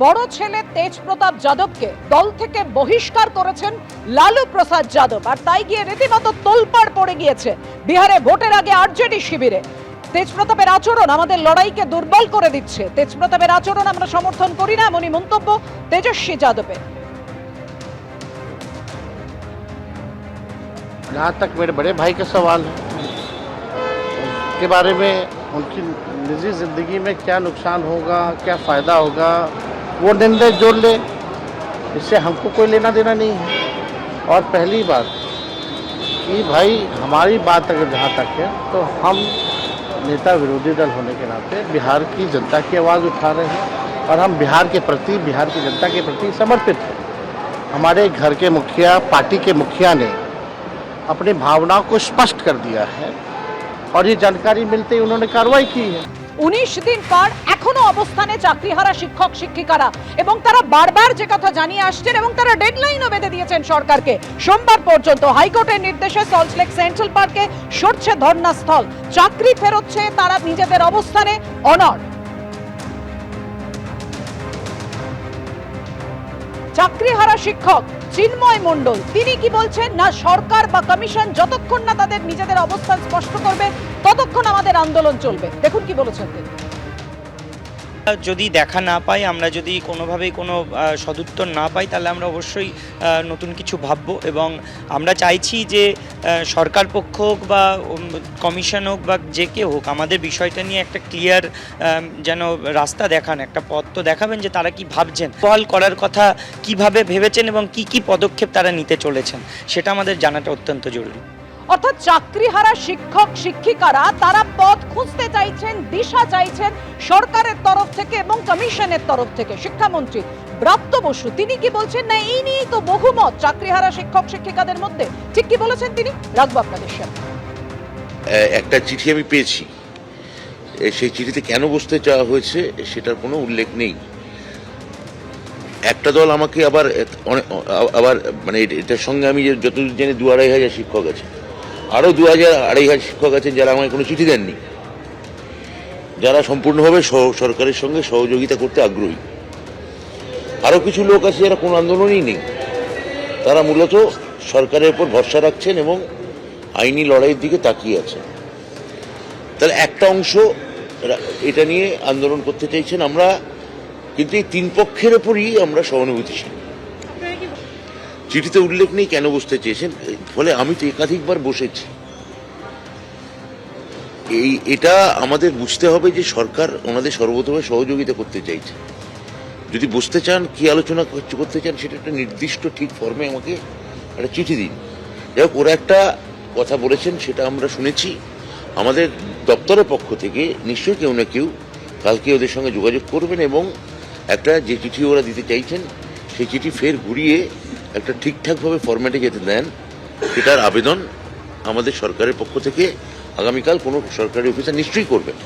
বড় ছেলে তেজ প্রতাপ যাদবকে দল থেকে বহিষ্কার করেছেন লালু প্রসাদ যাদব, আর তাই গিয়ে রীতিমতো তোলপাড় পড়ে গিয়েছে বিহারে ভোটের আগে আরজেডি শিবিরে। তেজ প্রতাপের আচরণ আমাদের লড়াইকে দুর্বল করে দিচ্ছে, তেজ প্রতাপের আচরণ আমরা সমর্থন করি না, এমনই মন্তব্য তেজস্বী যাদবের। जहाँ तक मेरे बड़े भाई का सवाल है उसके बारे में, उनकी निजी ज़िंदगी में क्या नुकसान होगा, क्या फ़ायदा होगा, वो निर्णय जोड़ ले, इससे हमको कोई लेना देना नहीं है। और पहली बात कि भाई हमारी बात अगर जहाँ तक है तो हम नेता विरोधी दल होने के नाते बिहार की जनता की आवाज़ उठा रहे हैं और हम बिहार के प्रति, बिहार की जनता के प्रति समर्पित हैं। हमारे घर के मुखिया, पार्टी के मुखिया ने अपनी भावनाओं को स्पष्ट कर दिया है और ये जानकारी मिलते ही उन्होंने कार्रवाई की है। 19 দিন পর এখনো অবস্থানে চাকরিহারা শিক্ষক শিক্ষিকারা, এবং তারা বারবার যে কথা জানিয়ে আসছেন এবং তারা ডেডলাইনও বেঁধে দিয়েছেন সরকারকে। সোমবার পর্যন্ত হাইকোর্টের নির্দেশে সল্টলেক সেন্ট্রাল পার্কে সরছে ধর্ণাস্থল, চাকরি ফেরোচ্ছে তারা নিজেদের অবস্থানে অনড়। চাকরিহারা শিক্ষক চিন্ময় মণ্ডল তিনি কি বলছেন, না সরকার বা কমিশন যতক্ষণ না তাদের নিজেদের অবস্থান স্পষ্ট করবে ততক্ষণ আমাদের আন্দোলন চলবে। দেখুন কি বলেছেন তিনি। যদি দেখা না পাই, আমরা যদি কোনোভাবেই কোনো সদুত্তর না পাই, তাহলে আমরা অবশ্যই নতুন কিছু ভাববো। এবং আমরা চাইছি যে সরকার পক্ষ হোক বা কমিশন হোক বা যে কেউ হোক, আমাদের বিষয়টা নিয়ে একটা ক্লিয়ার যেন রাস্তা দেখান, একটা পথ তো দেখাবেন যে তারা কি ভাবছেন, বহাল করার কথা কিভাবে ভেবেছেন এবং কি কি পদক্ষেপ তারা নিতে চলেছেন, সেটা আমাদের জানাটা অত্যন্ত জরুরি। অর্থাৎ চাকরিহারা শিক্ষক শিক্ষিকারা তারা পথ খুঁজতে চাইছেন, দিশা চাইছেন সরকারের তরফ থেকে এবং কমিশনের তরফ থেকে। শিক্ষামন্ত্রী ব্রাত্য বসু তিনি কি বলছেন, না এই নিয়েই তো বহুমত চাকরিহারা শিক্ষক শিক্ষিকাদের মধ্যে। ঠিক কি বলেছেন তিনি, রাখবো আপনাদের সামনে। একটা চিঠি আমি পেয়েছি, সেই চিঠিতে কেন বসতে চাওয়া হয়েছে সেটার কোনো উল্লেখ নেই। একটা দল আমাকে আবার মানে এটার সঙ্গে আমি যতদূর জানি 2-2,500 শিক্ষক আছে, আরও 2,000-2,500 শিক্ষক আছেন যারা আমাকে কোনো চিঠি দেননি, যারা সম্পূর্ণভাবে সরকারের সঙ্গে সহযোগিতা করতে আগ্রহী। আরও কিছু লোক আছে যারা কোনো আন্দোলনই নেই, তারা মূলত সরকারের উপর ভরসা রাখছেন এবং আইনি লড়াইয়ের দিকে তাকিয়ে আছেন। তাহলে একটা অংশ এটা নিয়ে আন্দোলন করতে চাইছেন, আমরা কিন্তু এই তিন পক্ষের ওপরই আমরা সহানুভূতিশীল। চিঠিতে উল্লেখ নেই কেন বসতে চেয়েছেন, ফলে আমি তো একাধিকবার বসেছি। এটা আমাদের বুঝতে হবে যে সরকার ওনাদের সর্বতভাবে সহযোগিতা করতে চাইছে। যদি বসতে চান, কি আলোচনা করতে চান, সেটা একটা নির্দিষ্ট ঠিক ফর্মে আমাকে একটা চিঠি দিন। যাই হোক, ওরা একটা কথা বলেছেন, সেটা আমরা শুনেছি। আমাদের দপ্তরের পক্ষ থেকে নিশ্চয়ই কেউ না কেউ কালকে ওদের সঙ্গে যোগাযোগ করবেন এবং একটা যে চিঠি ওরা দিতে চাইছেন সেই চিঠি ফের ঘুরিয়ে একটা ঠিকঠাকভাবে ফরম্যাটে যেতে দেন, সেটার আবেদন আমাদের সরকারের পক্ষ থেকে আগামীকাল কোনো সরকারি অফিসার নিশ্চয়ই করবেন।